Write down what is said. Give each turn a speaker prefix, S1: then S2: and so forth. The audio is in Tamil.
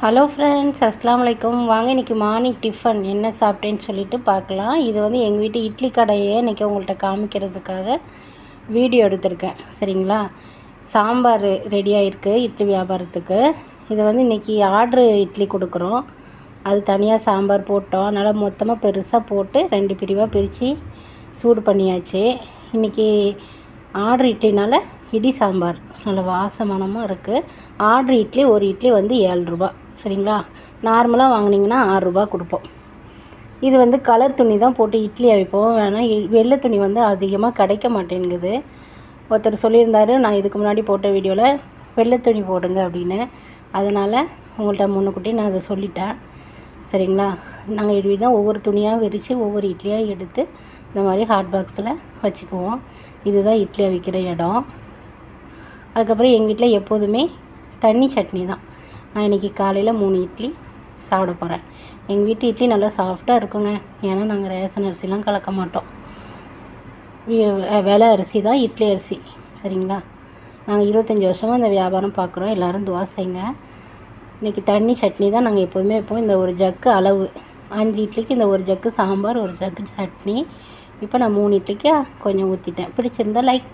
S1: ஹலோ ஃப்ரெண்ட்ஸ், அஸ்ஸலாமு அலைக்கும். வாங்க இன்றைக்கி மார்னிங் டிஃபன் என்ன சாப்பிட்டேன்னு சொல்லிட்டு பார்க்கலாம். இது வந்து எங்கள் வீட்டு இட்லி கடையை இன்றைக்கி உங்கள்கிட்ட காமிக்கிறதுக்காக வீடியோ எடுத்திருக்கேன். சரிங்களா? சாம்பார் ரெடியாக இருக்குது இட்லி வியாபாரத்துக்கு. இது வந்து இன்றைக்கி ஆர்ட்ரு இட்லி கொடுக்குறோம். அது தனியாக சாம்பார் போட்டோம். அதனால் மொத்தமாக பெருசாக போட்டு 2 பிரிவாக பிரித்து சூடு பண்ணியாச்சு. இன்றைக்கி ஆர்ட்ரு இட்லினால் இடி சாம்பார் நல்ல வாசமானமாக இருக்குது. ஆர்ட்ரு இட்லி ஒரு இட்லி வந்து 7 ரூபா. சரிங்களா? நார்மலாக வாங்கினீங்கன்னா 6 ரூபா கொடுப்போம். இது வந்து கலர் துணி தான் போட்டு இட்லி அவிப்போம். வேணால் வெள்ளை துணி வந்து அதிகமாக கிடைக்க மாட்டேங்குது. ஒருத்தர் சொல்லியிருந்தார், நான் இதுக்கு முன்னாடி போட்ட வீடியோவில் வெள்ளை துணி போடுங்க அப்படின்னு. அதனால் உங்கள்கிட்ட முன்னுக்கூட்டி நான் அதை சொல்லிட்டேன். சரிங்களா? நாங்கள் இப்படி தான் ஒவ்வொரு துணியாக விரித்து ஒவ்வொரு இட்லியாக எடுத்து இந்த மாதிரி ஹாட் பாக்ஸில் வச்சுக்குவோம். இதுதான் இட்லி அவிக்கிற இடம். அதுக்கப்புறம் எங்கள் வீட்டில் எப்போதுமே தண்ணி சட்னி தான். நான் இன்றைக்கி காலையில் 3 இட்லி சாப்பிட போகிறேன். எங்கள் வீட்டு இட்லி நல்லா சாஃப்டாக இருக்குங்க. ஏன்னா நாங்கள் ரேஷன் அரிசிலாம் கலக்க மாட்டோம். விலை அரிசி தான் இட்லி அரிசி. சரிங்களா? நாங்கள் 25 வருஷமாக இந்த வியாபாரம் பார்க்குறோம். எல்லோரும் துவா செய்யுங்க. இன்றைக்கி தண்ணி சட்னி தான் நாங்கள் எப்போதுமே வைப்போம். இந்த ஒரு ஜக்கு அளவு 5 இட்லிக்கு இந்த ஒரு ஜக்கு சாம்பார், ஒரு ஜக்கு சட்னி. இப்போ நான் 3 இட்லிக்கு கொஞ்சம் ஊற்றிட்டேன். பிடிச்சிருந்தா லைக்